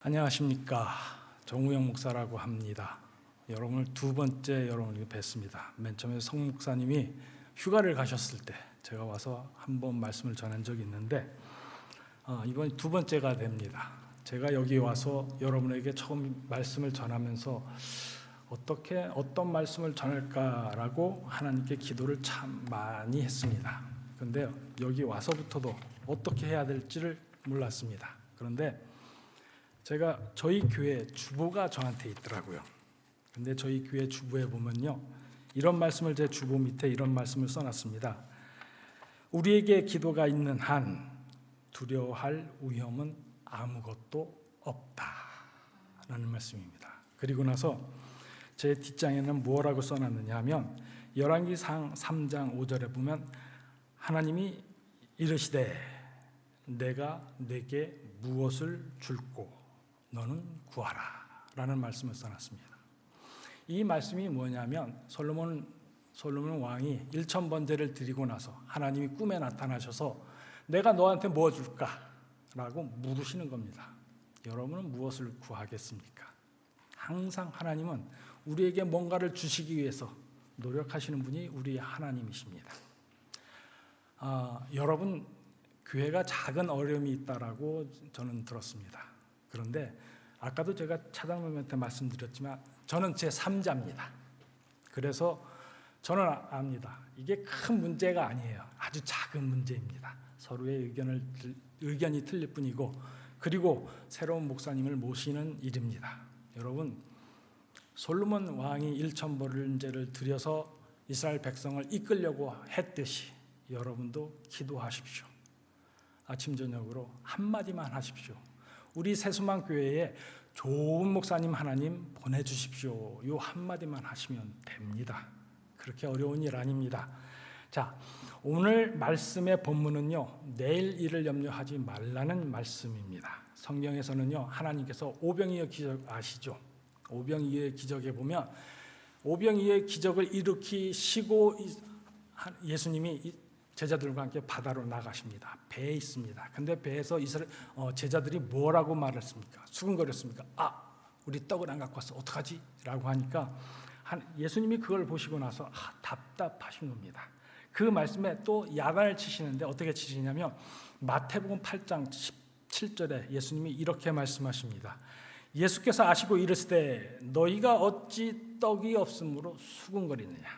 안녕하십니까. 정우영 목사라고 합니다. 여러분을 두 번째 여러분을 뵙습니다. 맨 처음에 성 목사님이 휴가를 가셨을 때 제가 와서 한번 말씀을 전한 적이 있는데 이번 두 번째가 됩니다. 제가 여기 와서 여러분에게 처음 말씀을 전하면서 어떤 말씀을 전할까라고 하나님께 기도를 참 많이 했습니다. 그런데 여기 와서부터도 어떻게 해야 될지를 몰랐습니다. 그런데 제가 저희 교회 주보가 저한테 있더라고요. 근데 저희 교회 주보에 보면요, 이런 말씀을 제 주보 밑에 이런 말씀을 써놨습니다. 우리에게 기도가 있는 한 두려워할 위험은 아무것도 없다라는 말씀입니다. 그리고 나서 제 뒷장에는 뭐라고 써놨느냐 하면 열왕기상 3장 5절에 보면 하나님이 이르시되 내가 내게 무엇을 줄고 너는 구하라 라는 말씀을 써놨습니다. 이 말씀이 뭐냐면 솔로몬 왕이 1000번제를 드리고 나서 하나님이 꿈에 나타나셔서 내가 너한테 뭐 줄까? 라고 물으시는 겁니다. 여러분은 무엇을 구하겠습니까? 항상 하나님은 우리에게 뭔가를 주시기 위해서 노력하시는 분이 우리 하나님이십니다. 여러분 교회가 작은 어려움이 있다라고 저는 들었습니다. 그런데 아까도 제가 차장님한테 말씀드렸지만 저는 제 3자입니다. 그래서 저는 압니다. 이게 큰 문제가 아니에요. 아주 작은 문제입니다. 서로의 의견이 틀릴 뿐이고, 그리고 새로운 목사님을 모시는 일입니다. 여러분, 솔로몬 왕이 1000번제를 드려서 이스라엘 백성을 이끌려고 했듯이 여러분도 기도하십시오. 아침 저녁으로 한마디만 하십시오. 우리 새소망 교회에 좋은 목사님 하나님 보내주십시오. 요 한마디만 하시면 됩니다. 그렇게 어려운 일 아닙니다. 자, 오늘 말씀의 본문은요, 내일 일을 염려하지 말라는 말씀입니다. 성경에서는요, 하나님께서 오병이어 기적 아시죠? 오병이어의 기적에 보면 오병이어의 기적을 일으키시고 예수님이 제자들과 함께 바다로 나가십니다. 배에 있습니다. 근데 배에서 제자들이 뭐라고 말했습니까? 수근거렸습니까? 우리 떡을 안 갖고 왔어. 어떡하지? 라고 하니까 예수님이 그걸 보시고 나서 답답하신 겁니다. 그 말씀에 또 야단을 치시는데 어떻게 치시냐면 마태복음 8장 17절에 예수님이 이렇게 말씀하십니다. 예수께서 아시고 이르시되 너희가 어찌 떡이 없으므로 수근거리느냐?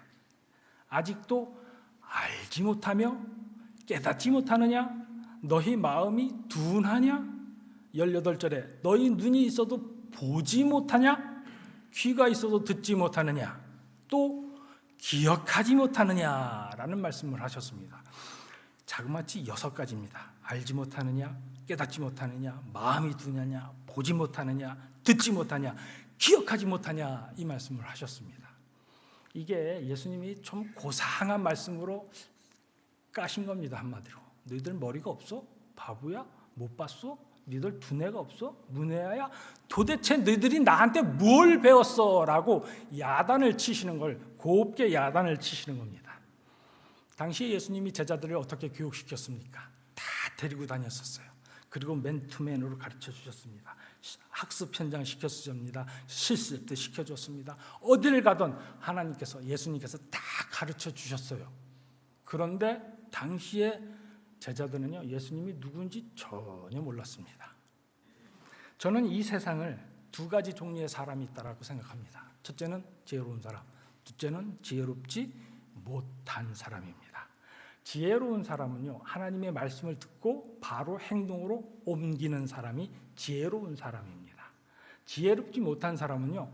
아직도 알지 못하며 깨닫지 못하느냐? 너희 마음이 둔하냐? 18절에 너희 눈이 있어도 보지 못하냐? 귀가 있어도 듣지 못하느냐? 또 기억하지 못하느냐? 라는 말씀을 하셨습니다. 자그마치 6가지입니다. 알지 못하느냐? 깨닫지 못하느냐? 마음이 둔하냐? 보지 못하느냐? 듣지 못하냐? 기억하지 못하냐? 이 말씀을 하셨습니다. 이게 예수님이 좀 고상한 말씀으로 까신 겁니다. 한마디로 너희들 머리가 없어? 바보야? 못 봤어? 너희들 두뇌가 없어? 문외아야? 도대체 너희들이 나한테 뭘 배웠어? 라고 야단을 치시는 걸, 곱게 야단을 치시는 겁니다. 당시에 예수님이 제자들을 어떻게 교육시켰습니까? 다 데리고 다녔었어요. 그리고 맨투맨으로 가르쳐 주셨습니다. 학습 현장 시켜주셨습니다. 실습 때 시켜줬습니다. 어딜 가든 예수님께서 다 가르쳐 주셨어요. 그런데 당시에 제자들은요, 예수님이 누군지 전혀 몰랐습니다. 저는 이 세상을 2가지 종류의 사람이 있다고 생각합니다. 첫째는 지혜로운 사람, 둘째는 지혜롭지 못한 사람입니다. 지혜로운 사람은요, 하나님의 말씀을 듣고 바로 행동으로 옮기는 사람이 지혜로운 사람입니다. 지혜롭지 못한 사람은요,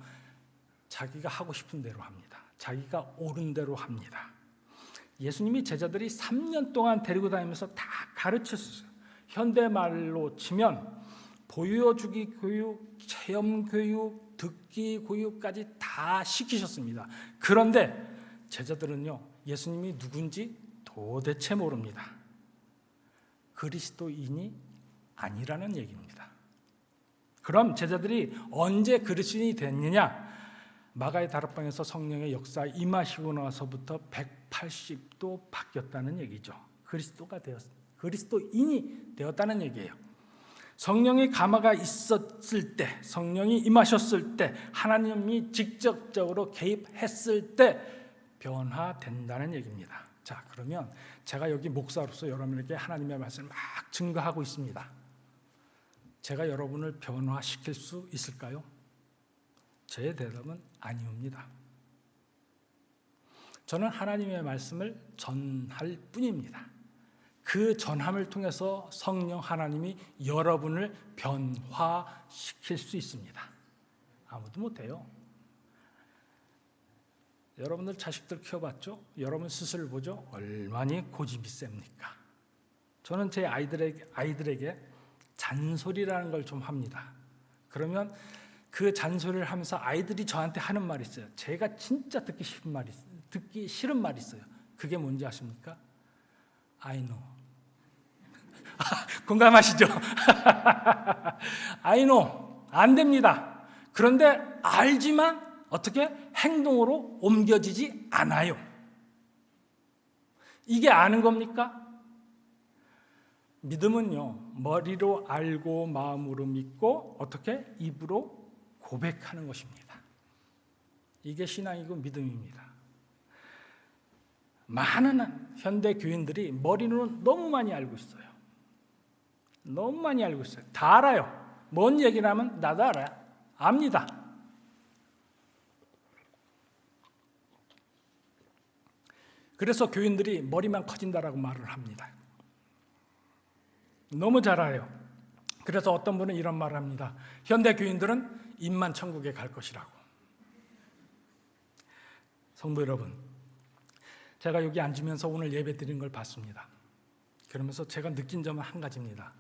자기가 하고 싶은 대로 합니다. 자기가 옳은 대로 합니다. 예수님이 제자들이 3년 동안 데리고 다니면서 다 가르쳤어요. 현대말로 치면 보여주기 교육, 체험 교육, 듣기 교육까지 다 시키셨습니다. 그런데 제자들은요, 예수님이 누군지 도대체 모릅니다. 그리스도인이 아니라는 얘기입니다. 그럼 제자들이 언제 그리스도인이 됐느냐? 마가의 다락방에서 성령의 역사 임하시고 나서부터 180도 바뀌었다는 얘기죠. 그리스도인이 되었다는 얘기예요. 성령의 감화가 있었을 때, 성령이 임하셨을 때, 하나님이 직접적으로 개입했을 때 변화된다는 얘기입니다. 자, 그러면 제가 여기 목사로서 여러분에게 하나님의 말씀을 막 증거하고 있습니다. 제가 여러분을 변화시킬 수 있을까요? 제 대답은 아니옵니다. 저는 하나님의 말씀을 전할 뿐입니다. 그 전함을 통해서 성령 하나님이 여러분을 변화시킬 수 있습니다. 아무도 못해요. 여러분들 자식들 키워봤죠? 여러분 스스로 보죠? 얼마나 고집이 셉니까? 저는 제 아이들에게 잔소리라는 걸 좀 합니다. 그러면 그 잔소리를 하면서 아이들이 저한테 하는 말이 있어요. 제가 진짜 듣기 싫은 말이 있어요. 그게 뭔지 아십니까? I know. 공감하시죠? I know. 안 됩니다. 그런데 알지만 어떻게 행동으로 옮겨지지 않아요. 이게 아는 겁니까? 믿음은요, 머리로 알고 마음으로 믿고 어떻게 입으로 고백하는 것입니다. 이게 신앙이고 믿음입니다. 많은 현대 교인들이 머리로는 너무 많이 알고 있어요. 너무 많이 알고 있어요. 다 알아요. 뭔 얘기를 하면 나도 알아요. 압니다. 그래서 교인들이 머리만 커진다라고 말을 합니다. 너무 잘 알아요. 그래서 어떤 분은 이런 말을 합니다. 현대 교인들은 입만 천국에 갈 것이라고. 성도 여러분, 제가 여기 앉으면서 오늘 예배 드린 걸 봤습니다. 그러면서 제가 느낀 점은 한 가지입니다.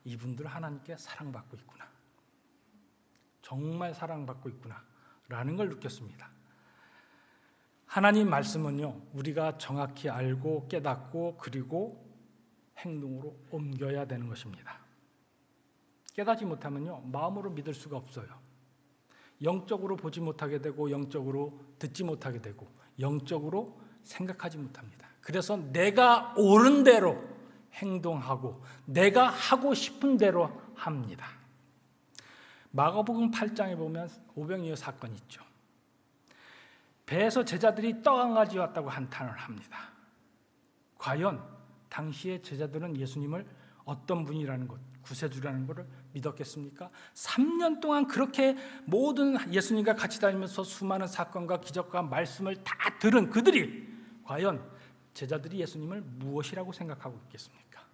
이분들 하나님께 사랑받고 있구나. 정말 사랑받고 있구나 라는 걸 느꼈습니다. 하나님 말씀은요, 우리가 정확히 알고 깨닫고 그리고 행동으로 옮겨야 되는 것입니다. 깨닫지 못하면요, 마음으로 믿을 수가 없어요. 영적으로 보지 못하게 되고 영적으로 듣지 못하게 되고 영적으로 생각하지 못합니다. 그래서 내가 옳은 대로 행동하고 내가 하고 싶은 대로 합니다. 마가복음 8장에 보면 오병이어 사건이 있죠. 배에서 제자들이 떡 한 가지 왔다고 한탄을 합니다. 과연 당시의 제자들은 예수님을 어떤 분이라는 것, 구세주라는 것을 믿었겠습니까? 3년 동안 그렇게 모든 예수님과 같이 다니면서 수많은 사건과 기적과 말씀을 다 들은 그들이 과연 제자들이 예수님을 무엇이라고 생각하고 있겠습니까?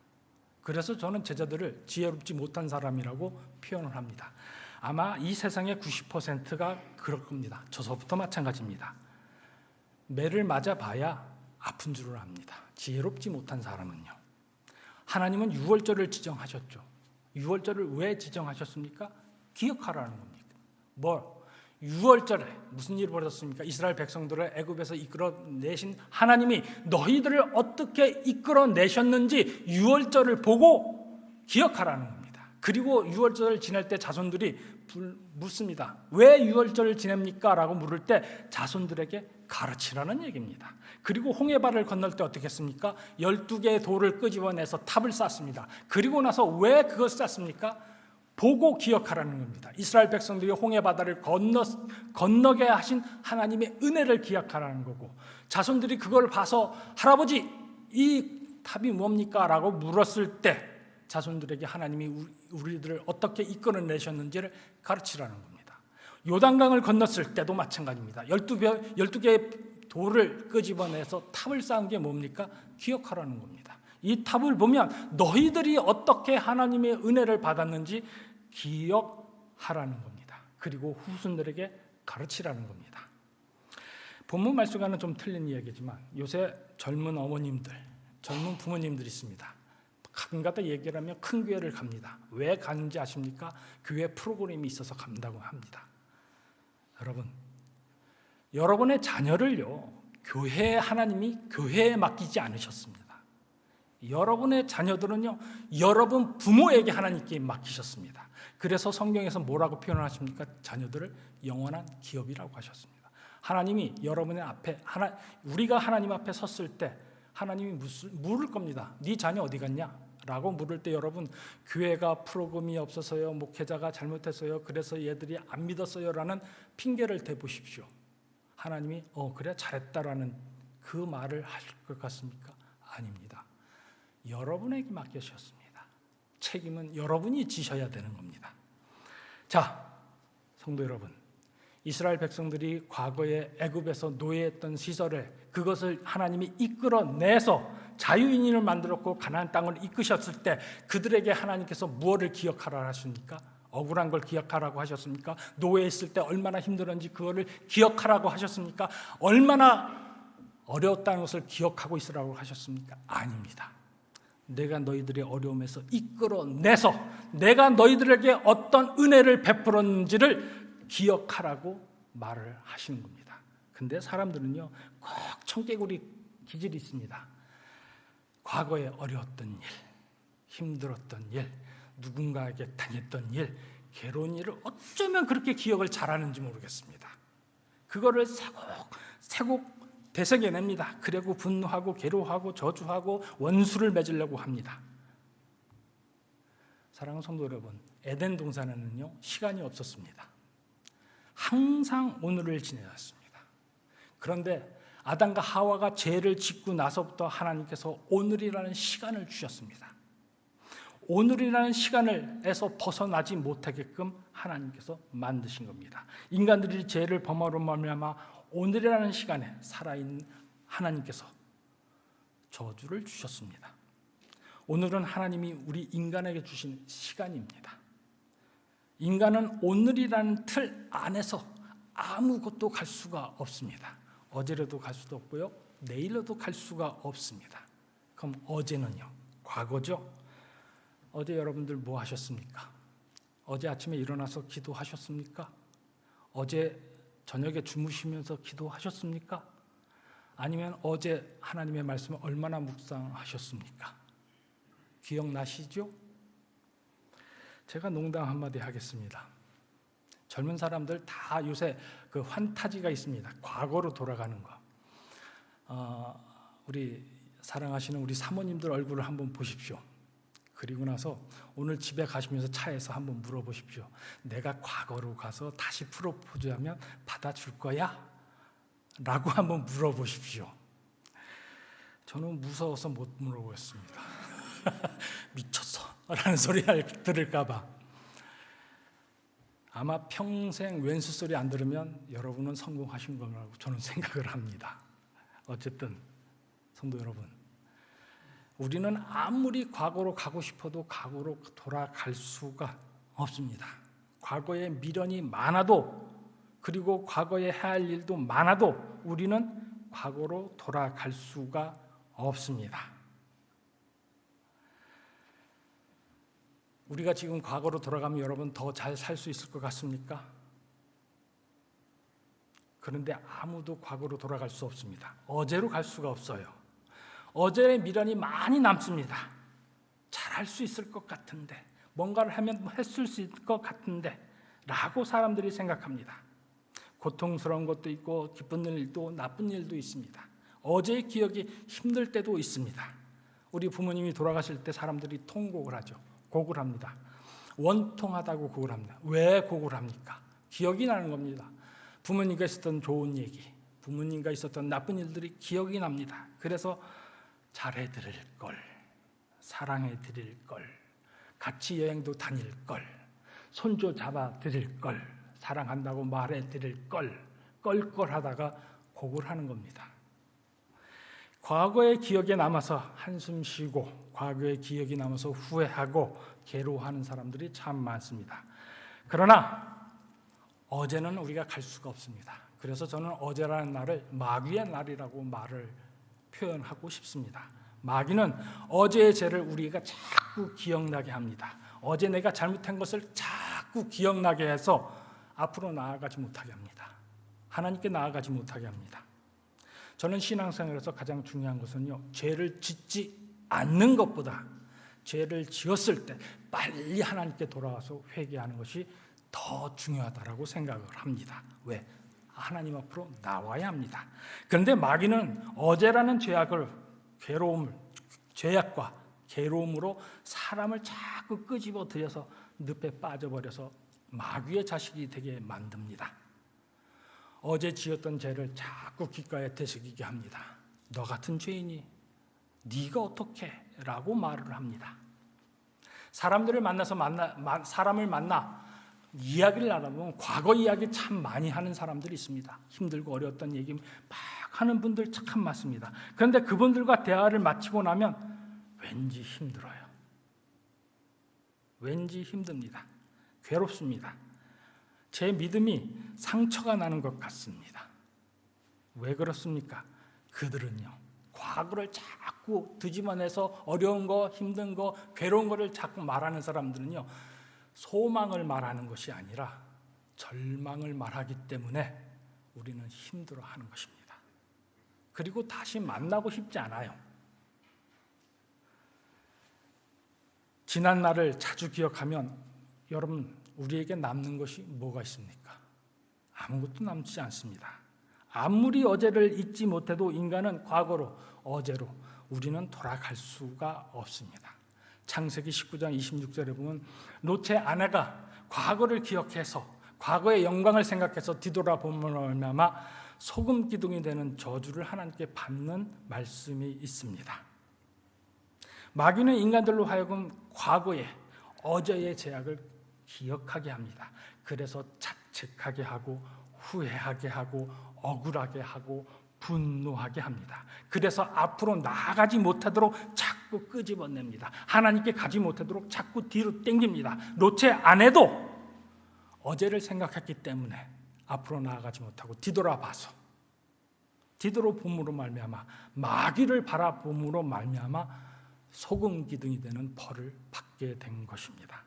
그래서 저는 제자들을 지혜롭지 못한 사람이라고 표현을 합니다. 아마 이 세상의 90%가 그럴 겁니다. 저서부터 마찬가지입니다. 매를 맞아봐야 아픈 줄을 압니다. 지혜롭지 못한 사람은요. 하나님은 유월절을 지정하셨죠. 유월절을 왜 지정하셨습니까? 기억하라는 겁니다. 유월절에 무슨 일이 벌어졌습니까? 이스라엘 백성들을 애굽에서 이끌어내신 하나님이 너희들을 어떻게 이끌어내셨는지 유월절을 보고 기억하라는 겁니다. 그리고 유월절을 지낼 때 자손들이 묻습니다. 왜 유월절을 지냅니까? 라고 물을 때 자손들에게 가르치라는 얘기입니다. 그리고 홍해바다를 건널 때 어떻게 했습니까? 12개의 돌을 끄집어내서 탑을 쌓습니다. 그리고 나서 왜 그걸 쌓습니까? 보고 기억하라는 겁니다. 이스라엘 백성들이 홍해바다를 건너게 하신 하나님의 은혜를 기억하라는 거고, 자손들이 그걸 봐서 할아버지 이 탑이 뭡니까? 라고 물었을 때 자손들에게 하나님이 우리들을 어떻게 이끌어내셨는지를 가르치라는 겁니다. 요단강을 건넜을 때도 마찬가지입니다. 12개의 돌을 끄집어내서 탑을 쌓은 게 뭡니까? 기억하라는 겁니다. 이 탑을 보면 너희들이 어떻게 하나님의 은혜를 받았는지 기억하라는 겁니다. 그리고 후손들에게 가르치라는 겁니다. 본문 말씀과는 좀 틀린 이야기지만 요새 젊은 어머님들, 젊은 부모님들이 있습니다. 가끔가다 얘기를 하면 큰 교회를 갑니다. 왜 가는지 아십니까? 교회 프로그램이 있어서 간다고 합니다. 여러분, 여러분의 자녀를요, 하나님이 교회에 맡기지 않으셨습니다. 여러분의 자녀들은요, 여러분 부모에게 하나님께 맡기셨습니다. 그래서 성경에서 뭐라고 표현을 하십니까? 자녀들을 영원한 기업이라고 하셨습니다. 하나님이 여러분의 앞에, 우리가 하나님 앞에 섰을 때 하나님이 물을 겁니다. 네 자녀 어디 갔냐? 라고 물을 때 여러분, 교회가 프로그램이 없어서요, 목회자가 잘못했어요, 그래서 얘들이 안 믿었어요 라는 핑계를 대보십시오. 하나님이 그래 잘했다라는 그 말을 하실 것 같습니까? 아닙니다. 여러분에게 맡겨주셨습니다. 책임은 여러분이 지셔야 되는 겁니다. 자, 성도 여러분, 이스라엘 백성들이 과거에 애굽에서 노예했던 시절에 그것을 하나님이 이끌어내서 자유인을 만들었고 가나안 땅을 이끄셨을 때 그들에게 하나님께서 무엇을 기억하라 하십니까? 억울한 걸 기억하라고 하셨습니까? 노예했을 때 얼마나 힘들었는지 그거를 기억하라고 하셨습니까? 얼마나 어려웠다는 것을 기억하고 있으라고 하셨습니까? 아닙니다. 내가 너희들의 어려움에서 이끌어내서 내가 너희들에게 어떤 은혜를 베풀었는지를 기억하라고 말을 하시는 겁니다. 근데 사람들은요, 꼭 청개구리 기질이 있습니다. 과거에 어려웠던 일, 힘들었던 일, 누군가에게 당했던 일, 괴로운 일을 어쩌면 그렇게 기억을 잘하는지 모르겠습니다. 그거를 세곡 되새겨냅니다. 그리고 분노하고 괴로워하고 저주하고 원수를 맺으려고 합니다. 사랑하는 성도 여러분, 에덴 동산에는요, 시간이 없었습니다. 항상 오늘을 지내왔습니다. 그런데 아담과 하와가 죄를 짓고 나서부터 하나님께서 오늘이라는 시간을 주셨습니다. 오늘이라는 시간에서 벗어나지 못하게끔 하나님께서 만드신 겁니다. 인간들이 죄를 범함으로 말미암아 오늘이라는 시간에 살아있는 하나님께서 저주를 주셨습니다. 오늘은 하나님이 우리 인간에게 주신 시간입니다. 인간은 오늘이라는 틀 안에서 아무것도 갈 수가 없습니다. 어제로도 갈 수도 없고요, 내일로도 갈 수가 없습니다. 그럼 어제는요? 과거죠? 어제 여러분들 뭐 하셨습니까? 어제 아침에 일어나서 기도하셨습니까? 어제 저녁에 주무시면서 기도하셨습니까? 아니면 어제 하나님의 말씀을 얼마나 묵상하셨습니까? 기억나시죠? 제가 농담 한마디 하겠습니다. 젊은 사람들 다 요새 그 환타지가 있습니다. 과거로 돌아가는 거. 우리 사랑하시는 우리 사모님들 얼굴을 한번 보십시오. 그리고 나서 오늘 집에 가시면서 차에서 한번 물어보십시오. 내가 과거로 가서 다시 프로포즈하면 받아줄 거야? 라고 한번 물어보십시오. 저는 무서워서 못 물어보겠습니다. 미쳤어 라는 소리 들을까 봐. 아마 평생 왼수 소리 안 들으면 여러분은 성공하신 거라고 저는 생각을 합니다. 어쨌든 성도 여러분, 우리는 아무리 과거로 가고 싶어도 과거로 돌아갈 수가 없습니다. 과거에 미련이 많아도, 그리고 과거에 해야 할 일도 많아도 우리는 과거로 돌아갈 수가 없습니다. 우리가 지금 과거로 돌아가면 여러분 더 잘 살 수 있을 것 같습니까? 그런데 아무도 과거로 돌아갈 수 없습니다. 어제로 갈 수가 없어요. 어제의 미련이 많이 남습니다. 잘할 수 있을 것 같은데, 뭔가를 하면 했을 수 있을 것 같은데 라고 사람들이 생각합니다. 고통스러운 것도 있고 기쁜 일도 나쁜 일도 있습니다. 어제의 기억이 힘들 때도 있습니다. 우리 부모님이 돌아가실 때 사람들이 통곡을 하죠. 곡을 합니다. 원통하다고 곡을 합니다. 왜 곡을 합니까? 기억이 나는 겁니다. 부모님과 있었던 좋은 얘기, 부모님과 있었던 나쁜 일들이 기억이 납니다. 그래서 잘해드릴 걸, 사랑해드릴 걸, 같이 여행도 다닐 걸, 손조 잡아드릴 걸, 사랑한다고 말해드릴 걸, 껄껄하다가 곡을 하는 겁니다. 과거의 기억에 남아서 한숨 쉬고, 과거의 기억이 남아서 후회하고 괴로워하는 사람들이 참 많습니다. 그러나 어제는 우리가 갈 수가 없습니다. 그래서 저는 어제라는 날을 마귀의 날이라고 말을 표현하고 싶습니다. 마귀는 어제의 죄를 우리가 자꾸 기억나게 합니다. 어제 내가 잘못한 것을 자꾸 기억나게 해서 앞으로 나아가지 못하게 합니다. 하나님께 나아가지 못하게 합니다. 저는 신앙생활에서 가장 중요한 것은요, 죄를 짓지 않는 것보다 죄를 지었을 때 빨리 하나님께 돌아와서 회개하는 것이 더 중요하다고 생각을 합니다. 왜? 하나님 앞으로 나와야 합니다. 그런데 마귀는 어제라는 죄악을, 괴로움을, 죄악과 괴로움으로 사람을 자꾸 끄집어 들여서 늪에 빠져버려서 마귀의 자식이 되게 만듭니다. 어제 지었던 죄를 자꾸 귓가에 되새기게 합니다. 너 같은 죄인이 네가 어떻게? 라고 말을 합니다. 사람들을 만나서 사람을 만나 이야기를 나눠보면 과거 이야기 참 많이 하는 사람들이 있습니다. 힘들고 어려웠던 얘기 막 하는 분들 참 많습니다. 그런데 그분들과 대화를 마치고 나면 왠지 힘들어요. 왠지 힘듭니다. 괴롭습니다. 제 믿음이 상처가 나는 것 같습니다. 왜 그렇습니까? 그들은요, 과거를 자꾸 뒤집어내서 어려운 거, 힘든 거, 괴로운 거를 자꾸 말하는 사람들은요, 소망을 말하는 것이 아니라 절망을 말하기 때문에 우리는 힘들어하는 것입니다. 그리고 다시 만나고 싶지 않아요. 지난 날을 자주 기억하면 여러분, 우리에게 남는 것이 뭐가 있습니까? 아무것도 남지 않습니다. 아무리 어제를 잊지 못해도 인간은 과거로, 어제로 우리는 돌아갈 수가 없습니다. 창세기 19장 26절에 보면 롯의 아내가 과거를 기억해서 과거의 영광을 생각해서 뒤돌아보면 얼마나 소금 기둥이 되는 저주를 하나님께 받는 말씀이 있습니다. 마귀는 인간들로 하여금 과거의 어제의 죄악을 기억하게 합니다. 그래서 자책하게 하고 후회하게 하고 억울하게 하고 분노하게 합니다. 그래서 앞으로 나아가지 못하도록 자꾸 끄집어냅니다. 하나님께 가지 못하도록 자꾸 뒤로 당깁니다. 롯의 아내도 어제를 생각했기 때문에 앞으로 나아가지 못하고 뒤돌아봄으로 말미암아 마귀를 바라봄으로 말미암아 소금 기둥이 되는 벌을 받게 된 것입니다.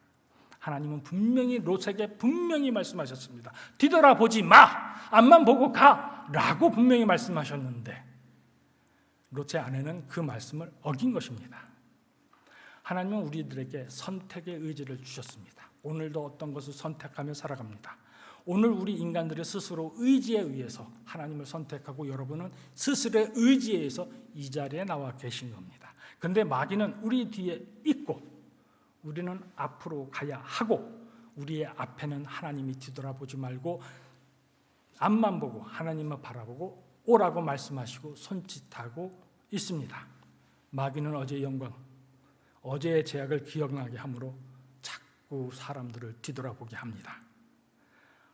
하나님은 분명히 롯에게 분명히 말씀하셨습니다. 뒤돌아보지 마! 앞만 보고 가! 라고 분명히 말씀하셨는데 롯의 아내는 그 말씀을 어긴 것입니다. 하나님은 우리들에게 선택의 의지를 주셨습니다. 오늘도 어떤 것을 선택하며 살아갑니다. 오늘 우리 인간들의 스스로 의지에 의해서 하나님을 선택하고 여러분은 스스로의 의지에 의해서 이 자리에 나와 계신 겁니다. 그런데 마귀는 우리 뒤에 있고 우리는 앞으로 가야 하고 우리의 앞에는 하나님이 뒤돌아보지 말고 앞만 보고 하나님만 바라보고 오라고 말씀하시고 손짓하고 있습니다. 마귀는 어제의 영광, 어제의 죄악을 기억나게 함으로 자꾸 사람들을 뒤돌아보게 합니다.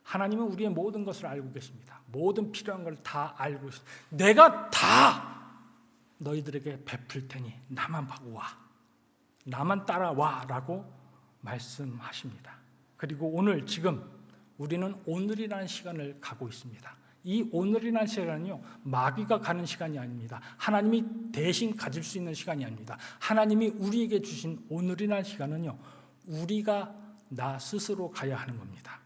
하나님은 우리의 모든 것을 알고 계십니다. 모든 필요한 걸 다 알고 있습니다. 내가 다 너희들에게 베풀 테니 나만 보고 와. 나만 따라와 라고 말씀하십니다. 그리고 오늘 지금 우리는 오늘이라는 시간을 가고 있습니다. 이 오늘이라는 시간은요, 마귀가 가는 시간이 아닙니다. 하나님이 대신 가질 수 있는 시간이 아닙니다. 하나님이 우리에게 주신 오늘이라는 시간은요, 우리가 나 스스로 가야 하는 겁니다.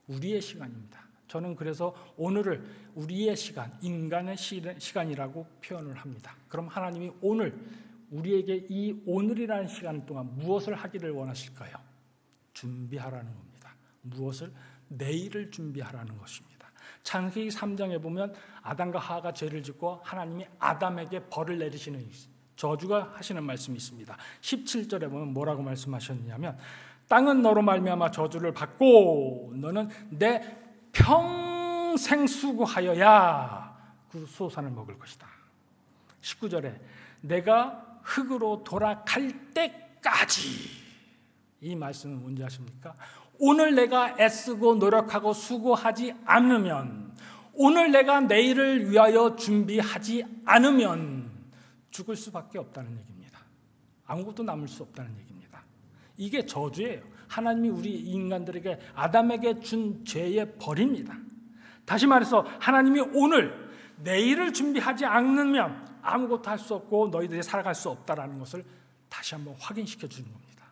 우리의 시간입니다. 저는 그래서 오늘을 우리의 시간, 인간의 시간이라고 표현을 합니다. 그럼 하나님이 오늘 우리에게 이 오늘이라는 시간 동안 무엇을 하기를 원하실까요? 준비하라는 겁니다. 무엇을? 내일을 준비하라는 것입니다. 창세기 3장에 보면 아담과 하와가 죄를 짓고 하나님이 아담에게 벌을 내리시는 저주가 하시는 말씀이 있습니다. 17절에 보면 뭐라고 말씀하셨냐면 땅은 너로 말미암아 저주를 받고 너는 내 평생 수고하여야 그 수호산을 먹을 것이다. 19절에 내가 흙으로 돌아갈 때까지, 이 말씀은 뭔지 아십니까? 오늘 내가 애쓰고 노력하고 수고하지 않으면, 오늘 내가 내일을 위하여 준비하지 않으면 죽을 수밖에 없다는 얘기입니다. 아무것도 남을 수 없다는 얘기입니다. 이게 저주예요. 하나님이 우리 인간들에게 아담에게 준 죄의 벌입니다. 다시 말해서 하나님이 오늘 내일을 준비하지 않으면 아무것도 할 수 없고 너희들이 살아갈 수 없다라는 것을 다시 한번 확인시켜 주는 겁니다.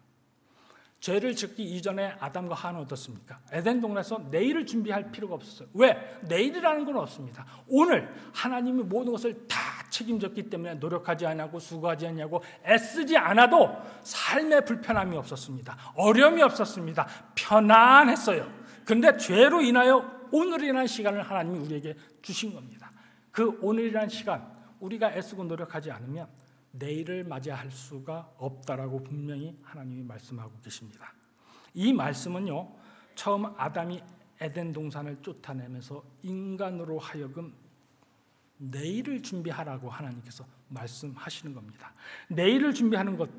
죄를 짓기 이전에 아담과 하와는 어떻습니까? 에덴 동산에서 내일을 준비할 필요가 없었어요. 왜? 내일이라는 건 없습니다. 오늘 하나님이 모든 것을 다 책임졌기 때문에 노력하지 않고 수고하지 않냐고 애쓰지 않아도 삶의 불편함이 없었습니다. 어려움이 없었습니다. 편안했어요. 그런데 죄로 인하여 오늘이라는 시간을 하나님이 우리에게 주신 겁니다. 그 오늘이라는 시간, 우리가 애쓰고 노력하지 않으면 내일을 맞이할 수가 없다라고 분명히 하나님이 말씀하고 계십니다. 이 말씀은요, 처음 아담이 에덴 동산을 쫓아내면서 인간으로 하여금 내일을 준비하라고 하나님께서 말씀하시는 겁니다. 내일을 준비하는 것,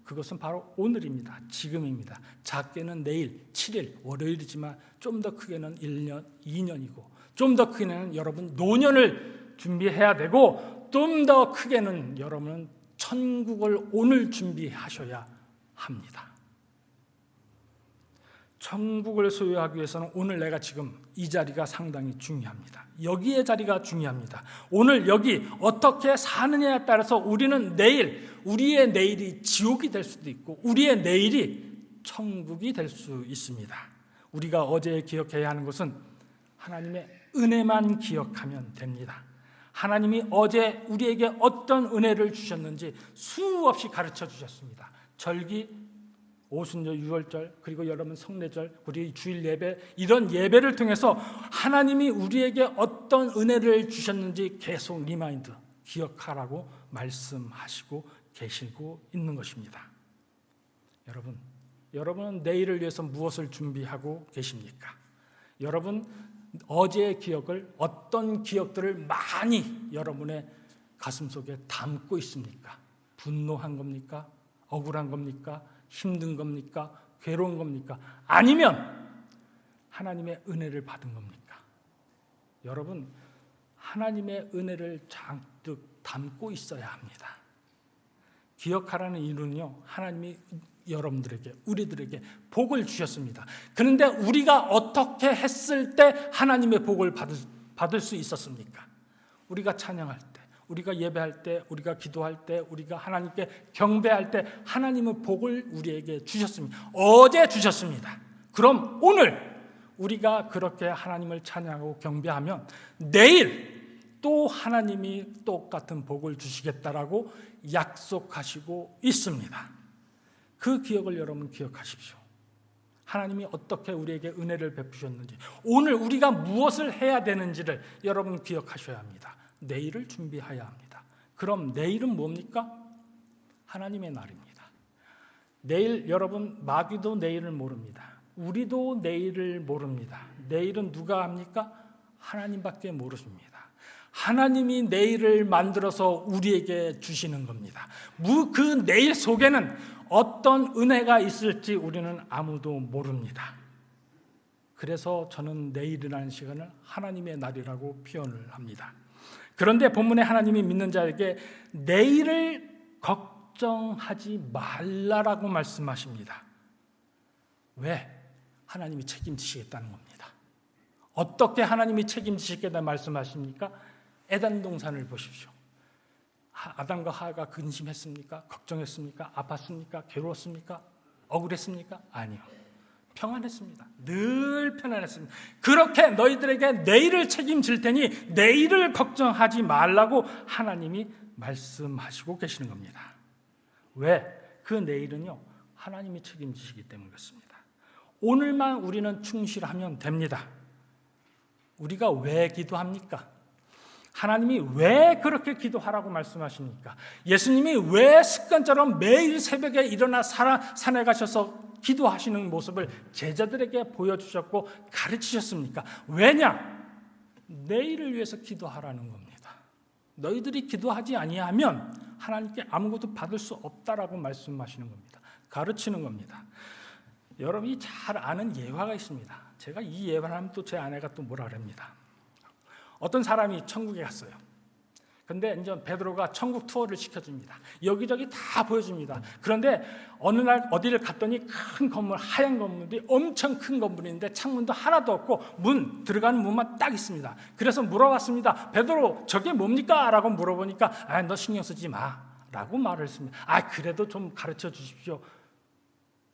그것은 바로 오늘입니다. 지금입니다. 작게는 내일 7일 월요일이지만 좀 더 크게는 1년, 2년이고 좀 더 크게는 여러분 노년을 준비해야 되고 좀 더 크게는 여러분은 천국을 오늘 준비하셔야 합니다. 천국을 소유하기 위해서는 오늘 내가 지금 이 자리가 상당히 중요합니다. 여기의 자리가 중요합니다. 오늘 여기 어떻게 사느냐에 따라서 우리는 내일, 우리의 내일이 지옥이 될 수도 있고 우리의 내일이 천국이 될 수 있습니다. 우리가 어제 기억해야 하는 것은 하나님의 은혜만 기억하면 됩니다. 하나님이 어제 우리에게 어떤 은혜를 주셨는지 수없이 가르쳐 주셨습니다. 절기, 오순절, 유월절, 그리고 여러분 성례절, 우리 주일 예배, 이런 예배를 통해서 하나님이 우리에게 어떤 은혜를 주셨는지 계속 리마인드, 기억하라고 말씀하시고 계시고 있는 것입니다. 여러분은 내일을 위해서 무엇을 준비하고 계십니까? 여러분 어제의 기억을, 어떤 기억들을 많이 여러분의 가슴속에 담고 있습니까? 분노한 겁니까? 억울한 겁니까? 힘든 겁니까? 괴로운 겁니까? 아니면 하나님의 은혜를 받은 겁니까? 여러분, 하나님의 은혜를 잔뜩 담고 있어야 합니다. 기억하라는 이유는요, 하나님이 여러분들에게, 우리들에게 복을 주셨습니다. 그런데 우리가 어떻게 했을 때 하나님의 복을 받을 수 있었습니까? 우리가 찬양할 때, 우리가 예배할 때, 우리가 기도할 때, 우리가 하나님께 경배할 때 하나님은 복을 우리에게 주셨습니다. 어제 주셨습니다. 그럼 오늘 우리가 그렇게 하나님을 찬양하고 경배하면 내일 또 하나님이 똑같은 복을 주시겠다라고 약속하시고 있습니다. 그 기억을 여러분 기억하십시오. 하나님이 어떻게 우리에게 은혜를 베푸셨는지, 오늘 우리가 무엇을 해야 되는지를 여러분 기억하셔야 합니다. 내일을 준비해야 합니다. 그럼 내일은 뭡니까? 하나님의 날입니다. 내일, 여러분, 마귀도 내일을 모릅니다. 우리도 내일을 모릅니다. 내일은 누가 합니까? 하나님밖에 모르십니다. 하나님이 내일을 만들어서 우리에게 주시는 겁니다. 그 내일 속에는 어떤 은혜가 있을지 우리는 아무도 모릅니다. 그래서 저는 내일이라는 시간을 하나님의 날이라고 표현을 합니다. 그런데 본문에 하나님이 믿는 자에게 내일을 걱정하지 말라라고 말씀하십니다. 왜? 하나님이 책임지시겠다는 겁니다. 어떻게 하나님이 책임지시겠다는 말씀하십니까? 에덴 동산을 보십시오. 아담과 하와가 근심했습니까? 걱정했습니까? 아팠습니까? 괴로웠습니까? 억울했습니까? 아니요. 평안했습니다. 늘 편안했습니다. 그렇게 너희들에게 내일을 책임질 테니 내일을 걱정하지 말라고 하나님이 말씀하시고 계시는 겁니다. 왜? 그 내일은요, 하나님이 책임지시기 때문에 그렇습니다. 오늘만 우리는 충실하면 됩니다. 우리가 왜 기도합니까? 하나님이 왜 그렇게 기도하라고 말씀하십니까? 예수님이 왜 습관처럼 매일 새벽에 일어나 산에 가셔서 기도하시는 모습을 제자들에게 보여주셨고 가르치셨습니까? 왜냐? 내일을 위해서 기도하라는 겁니다. 너희들이 기도하지 아니하면 하나님께 아무것도 받을 수 없다라고 말씀하시는 겁니다. 가르치는 겁니다. 여러분이 잘 아는 예화가 있습니다. 제가 이 예화를 하면 또 제 아내가 또 뭐라 그럽니다. 어떤 사람이 천국에 갔어요. 근데 이제 베드로가 천국 투어를 시켜줍니다. 여기저기 다 보여줍니다. 그런데 어느 날 어디를 갔더니 큰 건물, 하얀 건물이 엄청 큰 건물인데 창문도 하나도 없고 들어가는 문만 딱 있습니다. 그래서 물어봤습니다. 베드로, 저게 뭡니까? 라고 물어보니까 너 신경 쓰지 마 라고 말을 했습니다. 그래도 좀 가르쳐 주십시오.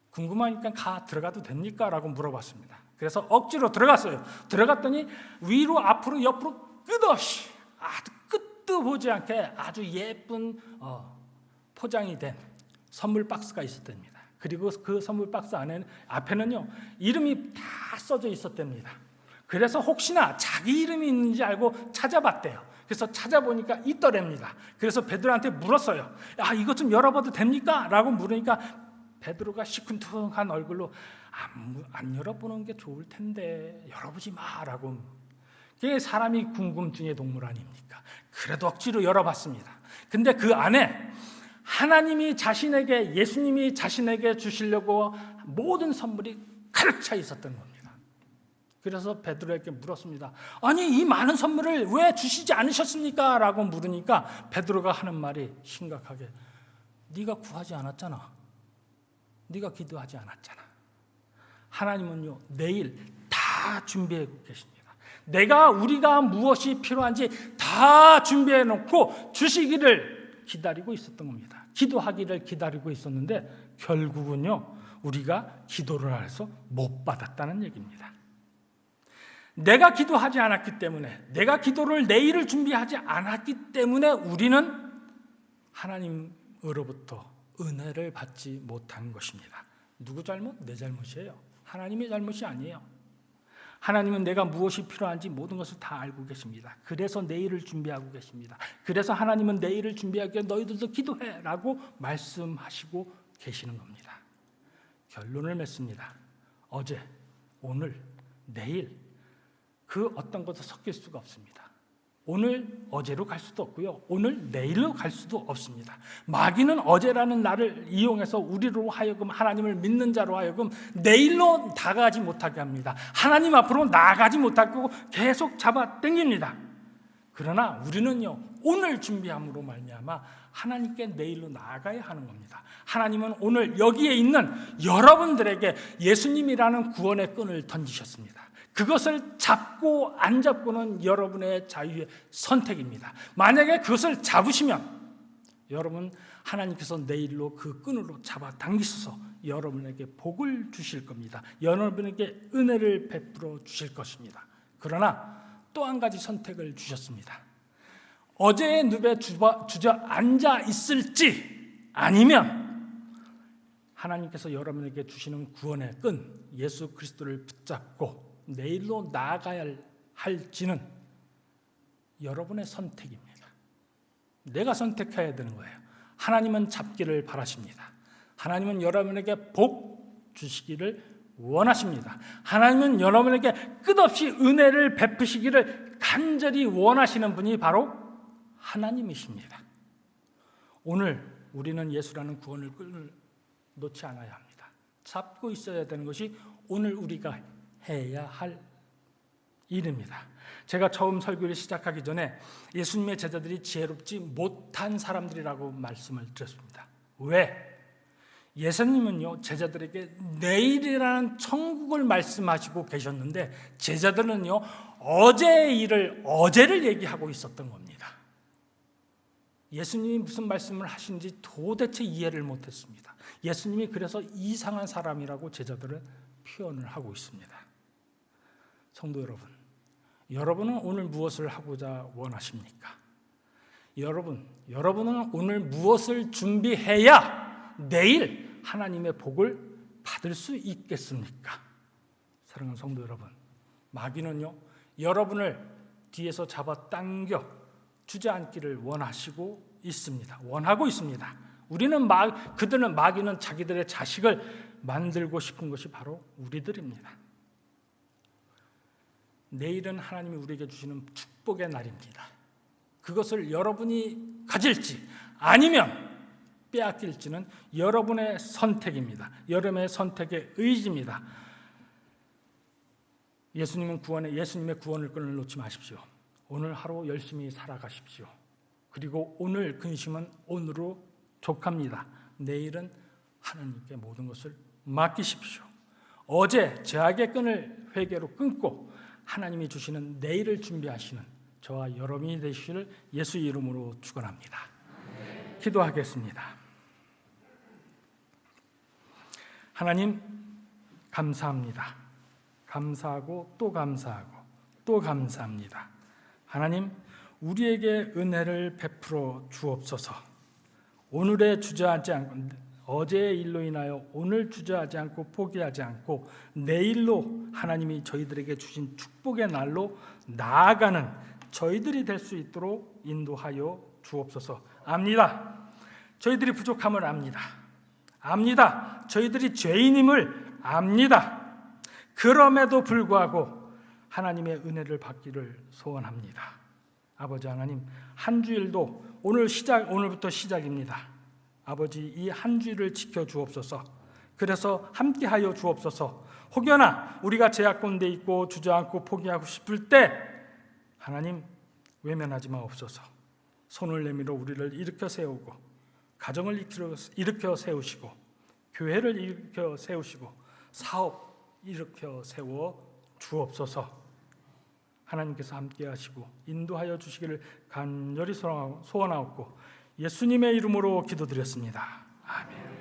궁금하니까 들어가도 됩니까? 라고 물어봤습니다. 그래서 억지로 들어갔어요. 들어갔더니 위로 앞으로 옆으로 끝없이 아주 끝도 보지 않게 아주 예쁜 포장이 된 선물 박스가 있었답니다. 그리고 그 선물 박스 앞에는요 이름이 다 써져 있었답니다. 그래서 혹시나 자기 이름이 있는지 알고 찾아봤대요. 그래서 찾아보니까 있더랍니다. 그래서 베드로한테 물었어요. 야, 이것 좀 열어봐도 됩니까? 라고 물으니까 베드로가 시큰둥한 얼굴로 안 열어보는 게 좋을 텐데 열어보지 마라고. 그게 사람이 궁금증의 동물 아닙니까? 그래도 억지로 열어봤습니다. 근데 그 안에 하나님이 자신에게, 예수님이 자신에게 주시려고 모든 선물이 가득 차 있었던 겁니다. 그래서 베드로에게 물었습니다. 아니, 이 많은 선물을 왜 주시지 않으셨습니까? 라고 물으니까 베드로가 하는 말이 심각하게, 네가 구하지 않았잖아. 네가 기도하지 않았잖아. 하나님은요, 내일 다 준비하고 계십니다. 우리가 무엇이 필요한지 다 준비해 놓고 주시기를 기다리고 있었던 겁니다. 기도하기를 기다리고 있었는데 결국은요, 우리가 기도를 해서 못 받았다는 얘기입니다. 내가 기도하지 않았기 때문에, 내가 기도를 내일을 준비하지 않았기 때문에 우리는 하나님으로부터 은혜를 받지 못한 것입니다. 누구 잘못? 내 잘못이에요. 하나님의 잘못이 아니에요. 하나님은 내가 무엇이 필요한지 모든 것을 다 알고 계십니다. 그래서 내일을 준비하고 계십니다. 그래서 하나님은 내일을 준비하기에 너희들도 기도해 라고 말씀하시고 계시는 겁니다. 결론을 맺습니다. 어제, 오늘, 내일 그 어떤 것도 섞일 수가 없습니다. 오늘 어제로 갈 수도 없고요, 오늘 내일로 갈 수도 없습니다. 마귀는 어제라는 날을 이용해서 우리로 하여금, 하나님을 믿는 자로 하여금 내일로 다가가지 못하게 합니다. 하나님 앞으로 나아가지 못하고 계속 잡아 당깁니다. 그러나 우리는요, 오늘 준비함으로 말미암아 하나님께 내일로 나아가야 하는 겁니다. 하나님은 오늘 여기에 있는 여러분들에게 예수님이라는 구원의 끈을 던지셨습니다. 그것을 잡고 안 잡고는 여러분의 자유의 선택입니다. 만약에 그것을 잡으시면 여러분, 하나님께서 내일로 그 끈으로 잡아당기셔서 여러분에게 복을 주실 겁니다. 여러분에게 은혜를 베풀어 주실 것입니다. 그러나 또 한 가지 선택을 주셨습니다. 어제의 늪에 주저앉아 있을지, 아니면 하나님께서 여러분에게 주시는 구원의 끈 예수 그리스도를 붙잡고 내일로 나아가야 할지는 여러분의 선택입니다. 내가 선택해야 되는 거예요. 하나님은 잡기를 바라십니다. 하나님은 여러분에게 복 주시기를 원하십니다. 하나님은 여러분에게 끝없이 은혜를 베푸시기를 간절히 원하시는 분이 바로 하나님이십니다. 오늘 우리는 예수라는 구원을 놓지 않아야 합니다. 잡고 있어야 되는 것이 오늘 우리가 해야 할 일입니다. 제가 처음 설교를 시작하기 전에 예수님의 제자들이 지혜롭지 못한 사람들이라고 말씀을 드렸습니다. 왜? 예수님은요, 제자들에게 내일이라는 천국을 말씀하시고 계셨는데 제자들은요, 어제의 일을, 어제를 얘기하고 있었던 겁니다. 예수님이 무슨 말씀을 하신지 도대체 이해를 못했습니다. 예수님이 그래서 이상한 사람이라고 제자들은 표현을 하고 있습니다. 성도 여러분, 여러분은 오늘 무엇을 하고자 원하십니까? 여러분은 오늘 무엇을 준비해야 내일 하나님의 복을 받을 수 있겠습니까? 사랑하는 성도 여러분, 마귀는요, 여러분을 뒤에서 잡아당겨 주저앉기를 원하고 있습니다. 마귀는 자기들의 자식을 만들고 싶은 것이 바로 우리들입니다. 내일은 하나님이 우리에게 주시는 축복의 날입니다. 그것을 여러분이 가질지 아니면 빼앗길지는 여러분의 선택입니다. 여러분의 선택의 의지입니다. 예수님의 구원을 끈을 놓지 마십시오. 오늘 하루 열심히 살아가십시오. 그리고 오늘 근심은 오늘로 족합니다. 내일은 하나님께 모든 것을 맡기십시오. 어제 죄악의 끈을 회개로 끊고 하나님이 주시는 내일을 준비하시는 저와 여러분이 되시기를 예수 이름으로 축원합니다. 기도하겠습니다. 하나님, 감사합니다. 감사하고 또 감사하고 또 감사합니다. 하나님, 우리에게 은혜를 베풀어 주옵소서. 오늘에 주저하지 않고, 어제의 일로 인하여 오늘 주저하지 않고 포기하지 않고 내일로 하나님이 저희들에게 주신 축복의 날로 나아가는 저희들이 될 수 있도록 인도하여 주옵소서. 압니다. 저희들이 부족함을 압니다. 압니다. 저희들이 죄인임을 압니다. 그럼에도 불구하고 하나님의 은혜를 받기를 소원합니다. 아버지 하나님, 한 주일도 오늘부터 시작입니다. 아버지, 이 한 주일을 지켜 주옵소서. 그래서 함께하여 주옵소서. 혹여나 우리가 제약 가운데 있고 주저앉고 포기하고 싶을 때 하나님 외면하지 마옵소서. 손을 내밀어 우리를 일으켜 세우고 가정을 일으켜 세우시고 교회를 일으켜 세우시고 사업 일으켜 세워 주옵소서. 하나님께서 함께 하시고 인도하여 주시기를 간절히 소원하옵고 예수님의 이름으로 기도드렸습니다. 아멘.